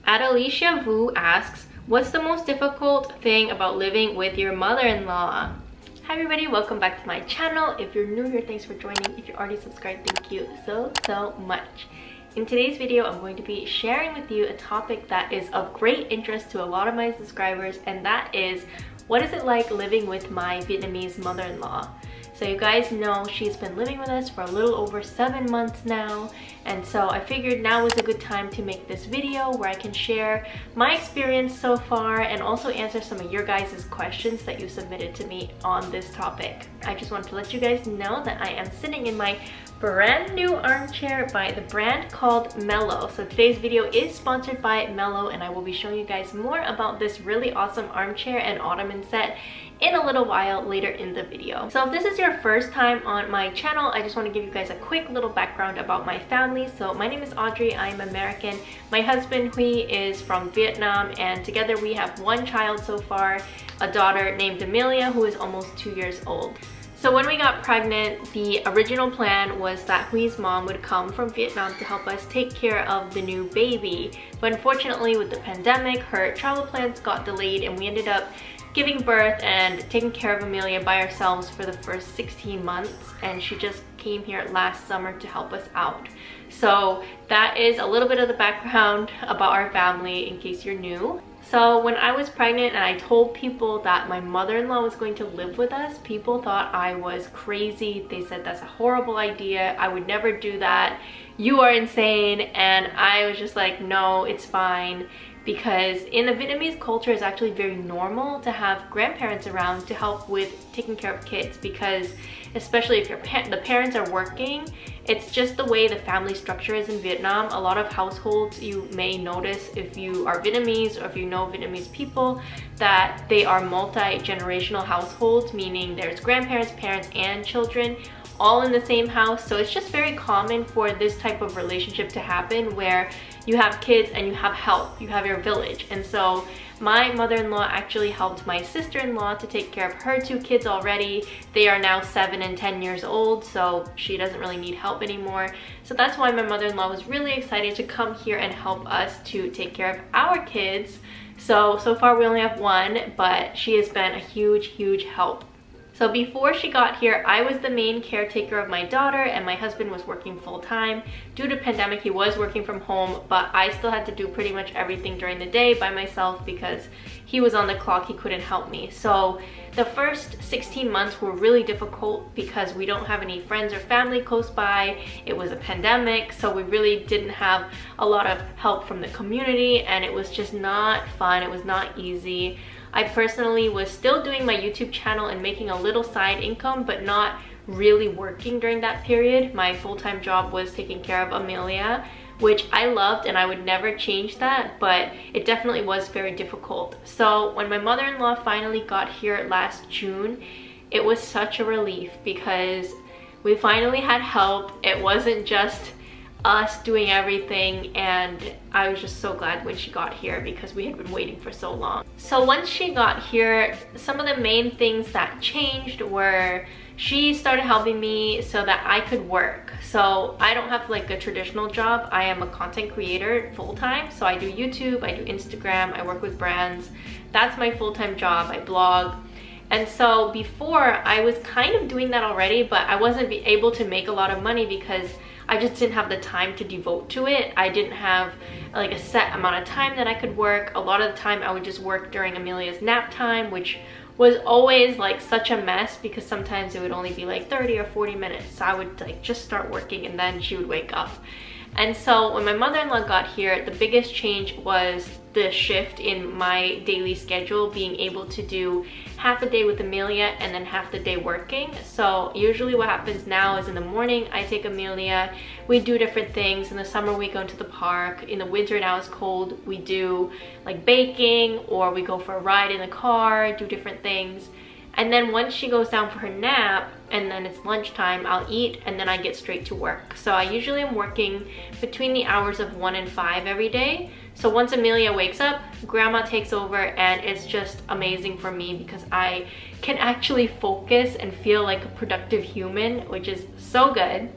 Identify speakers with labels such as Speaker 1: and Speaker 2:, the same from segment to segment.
Speaker 1: Alicia Vu asks, what's the most difficult thing about living with your mother-in-law? Hi everybody, welcome back to my channel. If you're new here, thanks for joining. If you're already subscribed, thank you so much. In today's video, I'm going to be sharing with you a topic that is of great interest to a lot of my subscribers, and that is, what is it like living with my Vietnamese mother-in-law? So you guys know she's been living with us for a little over 7 months now, and so I figured now was a good time to make this video where I can share my experience so far and also answer some of your guys' questions that you submitted to me on this topic. I just wanted to let you guys know that I am sitting in my brand new armchair by the brand called Mellow. So today's video is sponsored by Mellow, and I will be showing you guys more about this really awesome armchair and ottoman set in a little while later in the video. So if this is your first time on my channel, I just want to give you guys a quick little background about my family. So my name is Audrey, I'm American. My husband, he is from Vietnam, and together we have one child so far, a daughter named Amelia, who is almost 2 years old. So when we got pregnant, the original plan was that Hui's mom would come from Vietnam to help us take care of the new baby. But unfortunately, with the pandemic, her travel plans got delayed, and we ended up giving birth and taking care of Amelia by ourselves for the first 16 months, and she just came here last summer to help us out. So that is a little bit of the background about our family in case you're new. So when I was pregnant and I told people that my mother-in-law was going to live with us, people thought I was crazy. They said that's a horrible idea, I would never do that, you are insane. And I was just like, no, it's fine. Because in the Vietnamese culture, it's actually very normal to have grandparents around to help with taking care of kids, because especially if the parents are working, it's just the way the family structure is in Vietnam. A lot of households, you may notice if you are Vietnamese or if you know Vietnamese people, that they are multi-generational households, meaning there's grandparents, parents, and children all in the same house. So it's just very common for this type of relationship to happen, where you have kids and you have help, you have your village. And so my mother-in-law actually helped my sister-in-law to take care of her 2 kids already. They are now 7 and 10 years old, so she doesn't really need help anymore. So that's why my mother-in-law was really excited to come here and help us to take care of our kids. So far we only have one, but she has been a huge help. So before she got here, I was the main caretaker of my daughter, and my husband was working full-time. Due to pandemic, he was working from home, but I still had to do pretty much everything during the day by myself because he was on the clock, he couldn't help me. So the first 16 months were really difficult because we don't have any friends or family close by. It was a pandemic, so we really didn't have a lot of help from the community, and it was just not fun, it was not easy. I personally was still doing my YouTube channel and making a little side income, but not really working during that period. My full-time job was taking care of Amelia, which I loved and I would never change that, but it definitely was very difficult. So when my mother-in-law finally got here last June, it was such a relief because we finally had help. It wasn't just us doing everything, and I was just so glad when she got here because we had been waiting for so long. So once she got here, some of the main things that changed were she started helping me so that I could work. So I don't have like a traditional job. I am a content creator full-time, so I do YouTube, I do Instagram, I work with brands. That's my full-time job. I blog. And so before, I was kind of doing that already, but I wasn't able to make a lot of money because I just didn't have the time to devote to it. I didn't have like a set amount of time that I could work. A lot of the time I would just work during Amelia's nap time, which was always like such a mess because sometimes it would only be like 30 or 40 minutes. So I would like just start working and then she would wake up. And so when my mother-in-law got here, the biggest change was the shift in my daily schedule, being able to do half a day with Amelia and then half the day working. So usually what happens now is in the morning I take Amelia, we do different things. In the summer we go to the park. In the winter, now it's cold, we do like baking, or we go for a ride in the car, do different things. And then once she goes down for her nap and then it's lunchtime, I'll eat and then I get straight to work. So I usually am working between the hours of 1 and 5 every day. So once Amelia wakes up, grandma takes over, and it's just amazing for me because I can actually focus and feel like a productive human, which is so good.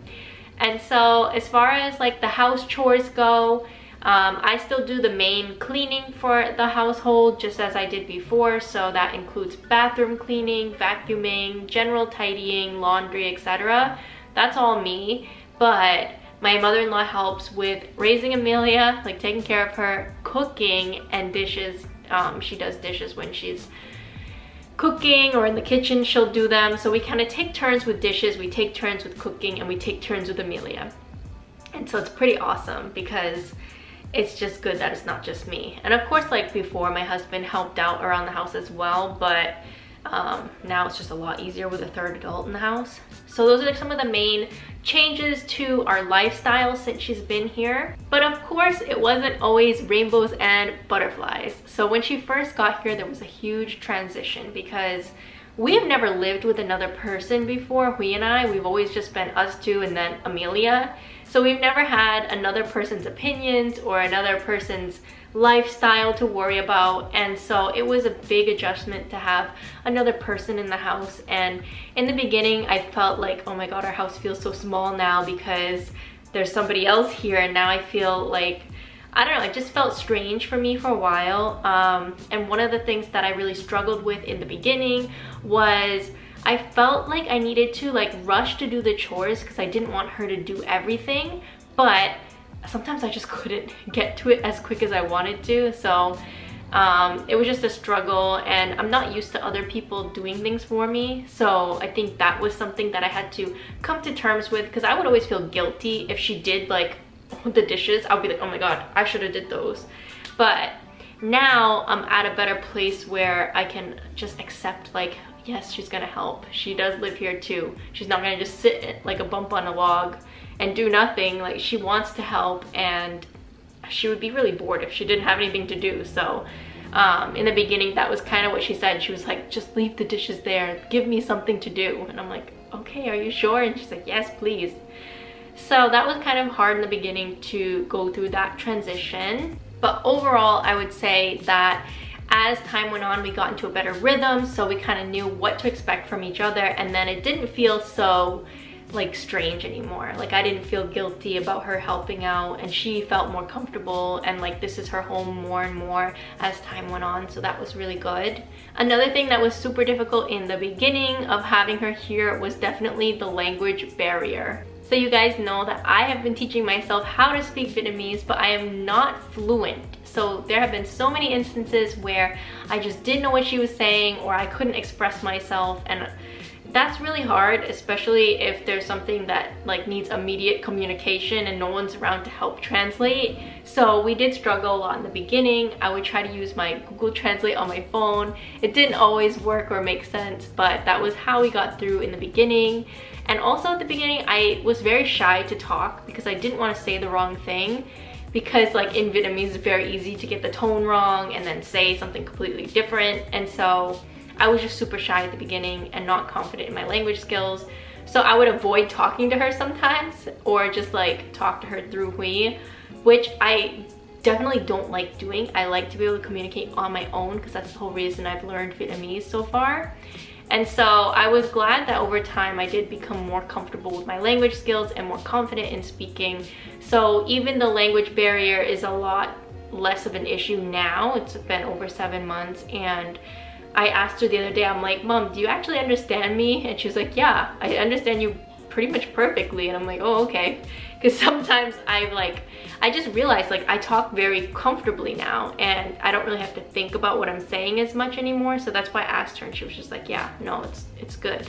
Speaker 1: And so as far as like the house chores go, I still do the main cleaning for the household just as I did before, so that includes bathroom cleaning, vacuuming, general tidying, laundry, etc. That's all me, but my mother-in-law helps with raising Amelia, like taking care of her, cooking, and dishes. She does dishes when she's cooking, or in the kitchen she'll do them. So we kind of take turns with dishes, we take turns with cooking, and we take turns with Amelia. And so it's pretty awesome because it's just good that it's not just me. And of course, like before, my husband helped out around the house as well, but now it's just a lot easier with a third adult in the house. So those are some of the main changes to our lifestyle since she's been here. But of course, it wasn't always rainbows and butterflies. So when she first got here, there was a huge transition because we have never lived with another person before. We've always just been us two and then Amelia. So we've never had another person's opinions or another person's lifestyle to worry about, and so it was a big adjustment to have another person in the house. And in the beginning, I felt like, oh my god, our house feels so small now because there's somebody else here, and now I feel like, I don't know, it just felt strange for me for a while. And one of the things that I really struggled with in the beginning was I felt like I needed to like rush to do the chores because I didn't want her to do everything, but sometimes I just couldn't get to it as quick as I wanted to. So it was just a struggle, and I'm not used to other people doing things for me. So I think that was something that I had to come to terms with, because I would always feel guilty if she did like the dishes. I'll be like, oh my god, I should have did those. But now I'm at a better place where I can just accept, like, yes, she's gonna help. She does live here too. She's not gonna just sit like a bump on a log and do nothing. Like, she wants to help, and she would be really bored if she didn't have anything to do. So in the beginning, that was kind of what she said. She was like, just leave the dishes there, give me something to do. And I'm like, okay, are you sure? And she's like, yes, please. So that was kind of hard in the beginning to go through that transition. But overall, I would say that as time went on, we got into a better rhythm, so we kind of knew what to expect from each other, and then it didn't feel so like strange anymore. Like, I didn't feel guilty about her helping out, and she felt more comfortable, and like this is her home more and more as time went on. So that was really good. Another thing that was super difficult in the beginning of having her here was definitely the language barrier. So you guys know that I have been teaching myself how to speak Vietnamese, but I am not fluent. So there have been so many instances where I just didn't know what she was saying, or I couldn't express myself, and that's really hard, especially if there's something that like needs immediate communication and no one's around to help translate. So we did struggle a lot in the beginning. I would try to use my Google Translate on my phone. It didn't always work or make sense, but that was how we got through in the beginning. And also at the beginning, I was very shy to talk because I didn't want to say the wrong thing, because like in Vietnamese, it's very easy to get the tone wrong and then say something completely different. And so I was just super shy at the beginning and not confident in my language skills. So I would avoid talking to her sometimes, or just like talk to her through Hui, which I definitely don't like doing. I like to be able to communicate on my own, because that's the whole reason I've learned Vietnamese so far. And so I was glad that over time I did become more comfortable with my language skills and more confident in speaking. So even the language barrier is a lot less of an issue now. It's been over 7 months, and I asked her the other day, I'm like, Mom, do you actually understand me? And she was like, yeah, I understand you pretty much perfectly. And I'm like, oh, okay. Because sometimes I just realized like I talk very comfortably now, and I don't really have to think about what I'm saying as much anymore. So that's why I asked her, and she was just like, yeah, no, it's good.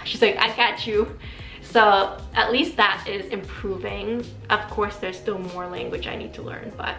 Speaker 1: She's like, I got you. So at least that is improving. Of course, there's still more language I need to learn, but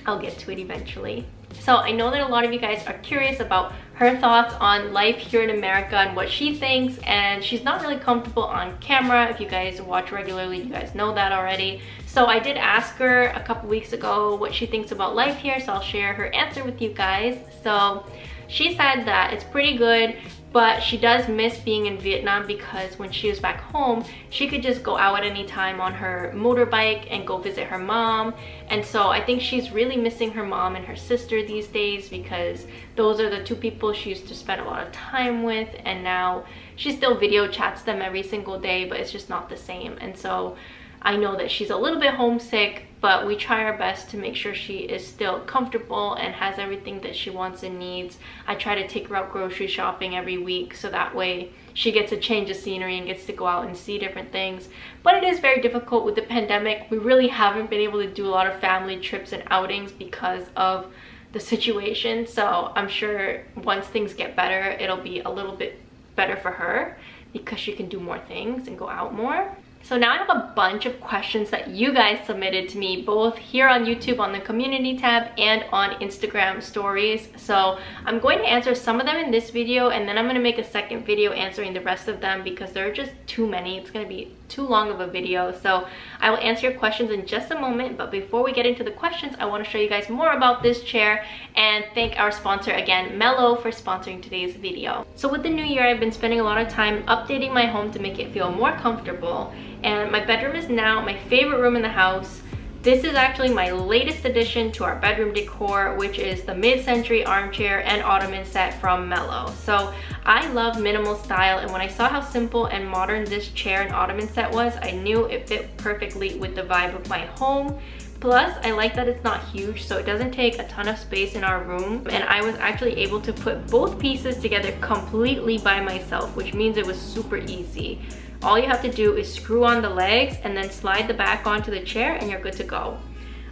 Speaker 1: I'll get to it eventually. So I know that a lot of you guys are curious about her thoughts on life here in America and what she thinks, and she's not really comfortable on camera. If you guys watch regularly, you guys know that already. So I did ask her a couple weeks ago what she thinks about life here, so I'll share her answer with you guys. So she said that it's pretty good, but she does miss being in Vietnam because when she was back home, she could just go out at any time on her motorbike and go visit her mom. And so I think she's really missing her mom and her sister these days, because those are the two people she used to spend a lot of time with, and now she still video chats them every single day, but it's just not the same. And so I know that she's a little bit homesick, but we try our best to make sure she is still comfortable and has everything that she wants and needs. I try to take her out grocery shopping every week so that way she gets a change of scenery and gets to go out and see different things. But it is very difficult with the pandemic. We really haven't been able to do a lot of family trips and outings because of the situation. So I'm sure once things get better, it'll be a little bit better for her because she can do more things and go out more. So now I have a bunch of questions that you guys submitted to me, both here on YouTube on the community tab and on Instagram stories. So I'm going to answer some of them in this video, and then I'm going to make a second video answering the rest of them because there are just too many. It's going to be too long of a video. So I will answer your questions in just a moment, but before we get into the questions, I want to show you guys more about this chair and thank our sponsor again, Mellow, for sponsoring today's video. So with the new year, I've been spending a lot of time updating my home to make it feel more comfortable. And my bedroom is now my favorite room in the house. This is actually my latest addition to our bedroom decor, which is the mid-century armchair and ottoman set from Mellow. So I love minimal style, and when I saw how simple and modern this chair and ottoman set was, I knew it fit perfectly with the vibe of my home. Plus, I like that it's not huge, so it doesn't take a ton of space in our room, and I was actually able to put both pieces together completely by myself, which means it was super easy. All you have to do is screw on the legs and then slide the back onto the chair and you're good to go.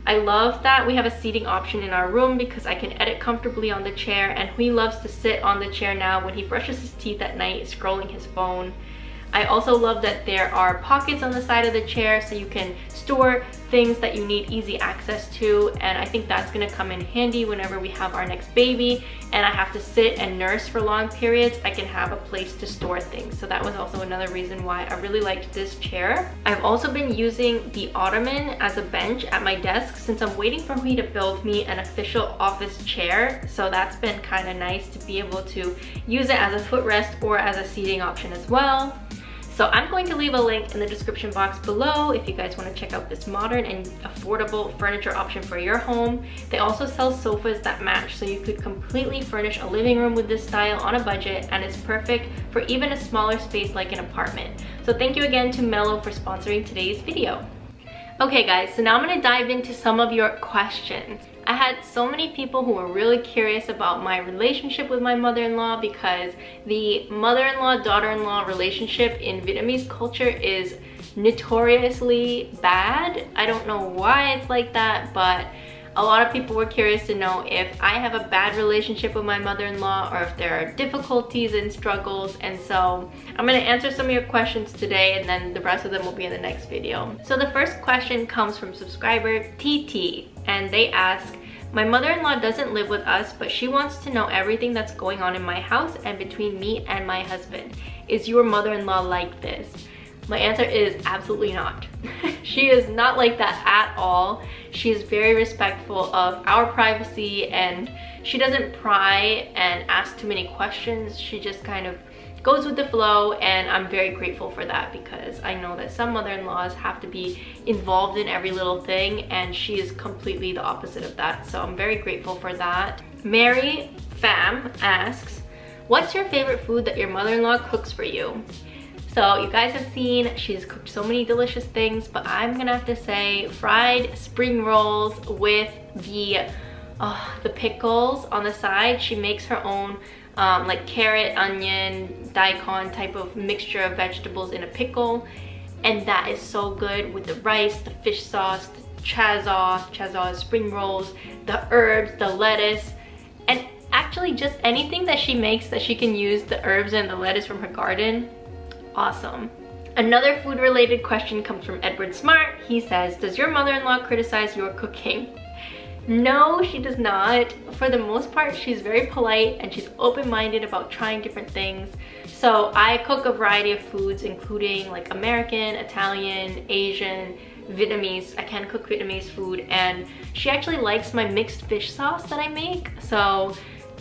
Speaker 1: I love that we have a seating option in our room because I can edit comfortably on the chair, and he loves to sit on the chair now when he brushes his teeth at night, scrolling his phone. I also love that there are pockets on the side of the chair so you can store things that you need easy access to, and I think that's going to come in handy whenever we have our next baby and I have to sit and nurse for long periods. I can have a place to store things. So that was also another reason why I really liked this chair. I've also been using the ottoman as a bench at my desk since I'm waiting for me to build me an official office chair, so that's been kind of nice to be able to use it as a footrest or as a seating option as well. So I'm going to leave a link in the description box below if you guys want to check out this modern and affordable furniture option for your home. They also sell sofas that match, so you could completely furnish a living room with this style on a budget, and it's perfect for even a smaller space like an apartment. So thank you again to Mellow for sponsoring today's video. Okay guys, so now I'm going to dive into some of your questions. I had so many people who were really curious about my relationship with my mother-in-law because the mother-in-law, daughter-in-law relationship in Vietnamese culture is notoriously bad. I don't know why it's like that, but a lot of people were curious to know if I have a bad relationship with my mother-in-law or if there are difficulties and struggles, and so I'm going to answer some of your questions today and then the rest of them will be in the next video. So the first question comes from subscriber TT, and they ask, my mother-in-law doesn't live with us, but she wants to know everything that's going on in my house and between me and my husband. Is your mother-in-law like this? My answer is absolutely not. She is not like that at all. She is very respectful of our privacy, and she doesn't pry and ask too many questions. She just kind of goes with the flow, and I'm very grateful for that because I know that some mother-in-laws have to be involved in every little thing, and she is completely the opposite of that. So I'm very grateful for that. Mary Pham asks, what's your favorite food that your mother-in-law cooks for you? So you guys have seen she's cooked so many delicious things, but I'm gonna have to say fried spring rolls with the pickles on the side. She makes her own like carrot, onion, daikon type of mixture of vegetables in a pickle, and that is so good with the rice, the fish sauce, the chaza spring rolls, the herbs, the lettuce, and actually just anything that she makes that she can use the herbs and the lettuce from her garden. Awesome. Another food related question comes from Edward Smart. He says, does your mother-in-law criticize your cooking? No, she does not. For the most part, she's very polite and she's open-minded about trying different things. So I cook a variety of foods, including like American, Italian, Asian, Vietnamese. I can cook Vietnamese food, and she actually likes my mixed fish sauce that I make. So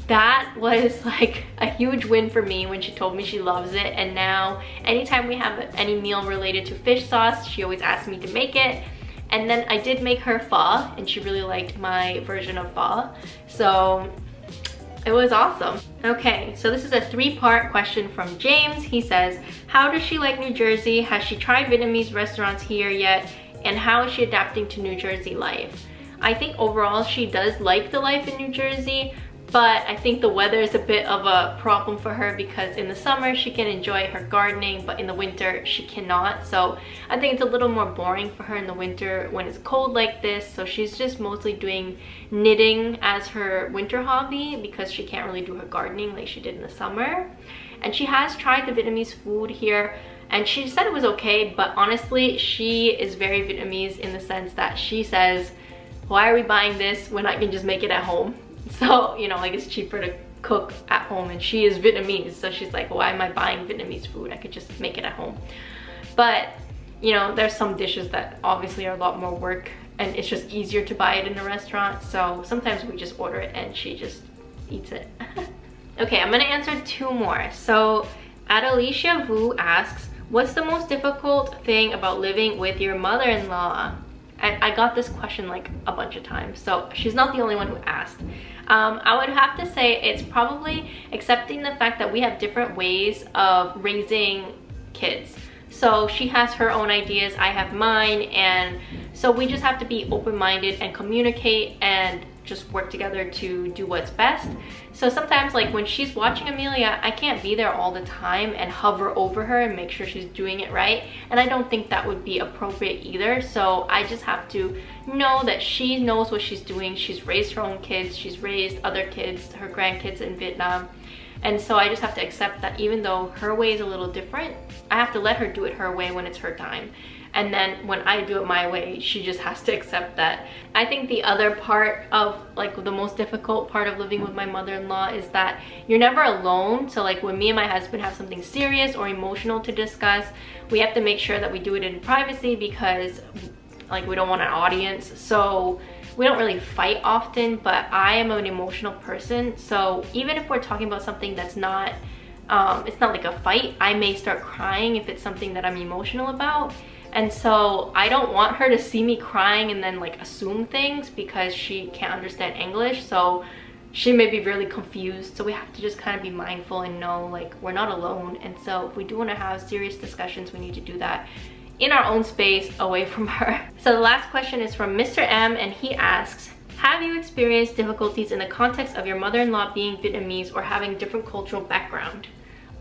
Speaker 1: that was like a huge win for me when she told me she loves it, and now anytime we have any meal related to fish sauce, she always asks me to make it. And then I did make her pho, and she really liked my version of pho. So It was awesome. Okay, so this is a 3-part question from James. He says, how does she like New Jersey? Has she tried Vietnamese restaurants here yet? And how is she adapting to New Jersey life? I think overall she does like the life in New Jersey, but I think the weather is a bit of a problem for her because in the summer she can enjoy her gardening, but in the winter she cannot. So I think it's a little more boring for her in the winter when it's cold like this. So she's just mostly doing knitting as her winter hobby because she can't really do her gardening like she did in the summer. And she has tried the Vietnamese food here and she said it was okay, but honestly she is very Vietnamese in the sense that she says, why are we buying this when I can just make it at home? So, you know, like it's cheaper to cook at home, and she is Vietnamese, so she's like, why am I buying Vietnamese food? I could just make it at home. But, you know, there's some dishes that obviously are a lot more work and it's just easier to buy it in a restaurant. So sometimes we just order it and she just eats it. Okay, I'm gonna answer 2 more. So Adelicia Vu asks, what's the most difficult thing about living with your mother-in-law? And I got this question like a bunch of times, so she's not the only one who asked. I would have to say it's probably accepting the fact that we have different ways of raising kids. So she has her own ideas, I have mine, and so we just have to be open-minded and communicate and just work together to do what's best. So sometimes, like when she's watching Amelia, I can't be there all the time and hover over her and make sure she's doing it right, and I don't think that would be appropriate either. So I just have to know that she knows what she's doing. She's raised her own kids, she's raised other kids, her grandkids in Vietnam, and so I just have to accept that even though her way is a little different, I have to let her do it her way when it's her time. And then when I do it my way, she just has to accept that. I think the other part of, like, the most difficult part of living with my mother-in-law is that you're never alone. So like when me and my husband have something serious or emotional to discuss, we have to make sure that we do it in privacy because like we don't want an audience. So we don't really fight often, but I am an emotional person. So even if we're talking about something that's not, it's not like a fight, I may start crying if it's something that I'm emotional about. And so I don't want her to see me crying and then like assume things because she can't understand English. So she may be really confused. So we have to just kind of be mindful and know like we're not alone. And so if we do want to have serious discussions, we need to do that in our own space away from her. So the last question is from Mr. M, and he asks, have you experienced difficulties in the context of your mother-in-law being Vietnamese or having different cultural background?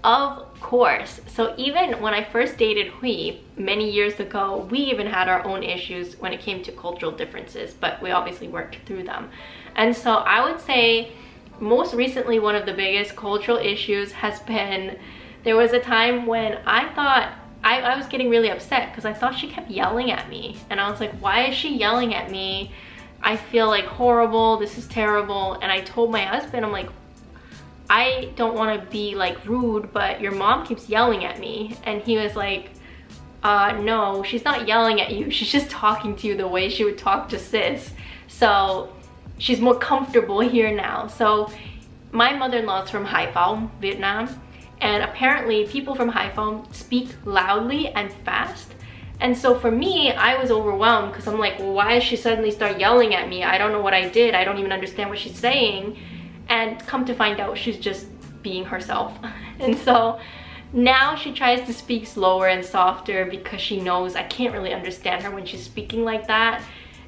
Speaker 1: Of course. So even when I first dated Huy many years ago, we even had our own issues when it came to cultural differences, but we obviously worked through them. And so I would say most recently one of the biggest cultural issues has been, there was a time when I thought I was getting really upset because I thought she kept yelling at me, and I was like, why is she yelling at me? I feel like horrible, this is terrible. And I told my husband, I'm like, I don't want to be like rude, but your mom keeps yelling at me. And he was like, no, she's not yelling at you, she's just talking to you the way she would talk to sis. So she's more comfortable here now. So my mother-in-law is from Hải Phòng, Vietnam, and apparently people from Hải Phòng speak loudly and fast. And so for me, I was overwhelmed because I'm like, well, why does she suddenly start yelling at me? I don't know what I did, I don't even understand what she's saying. And come to find out, she's just being herself. And so now she tries to speak slower and softer because she knows I can't really understand her when she's speaking like that.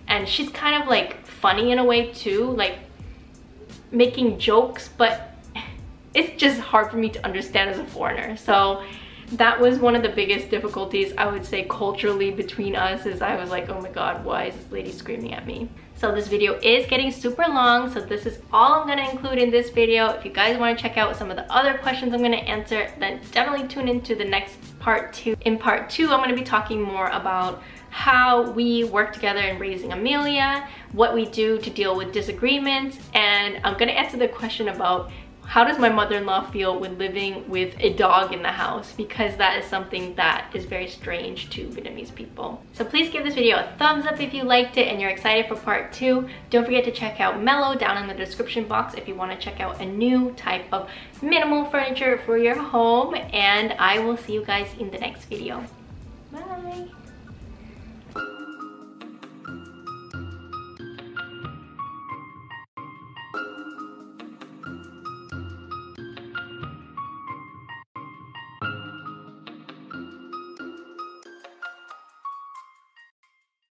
Speaker 1: And she's kind of like funny in a way too, like making jokes, but it's just hard for me to understand as a foreigner. So that was one of the biggest difficulties, I would say, culturally between us, is I was like, oh my god, why is this lady screaming at me? So this video is getting super long, so this is all I'm gonna include in this video. If you guys want to check out some of the other questions I'm gonna answer, then definitely tune into the next part 2. In part 2, I'm gonna be talking more about how we work together in raising Amelia, what we do to deal with disagreements, and I'm gonna answer the question about how does my mother-in-law feel when living with a dog in the house, because that is something that is very strange to Vietnamese people. So please give this video a thumbs up if you liked it and you're excited for part 2. Don't forget to check out Mellow down in the description box if you want to check out a new type of minimal furniture for your home, and I will see you guys in the next video. Bye!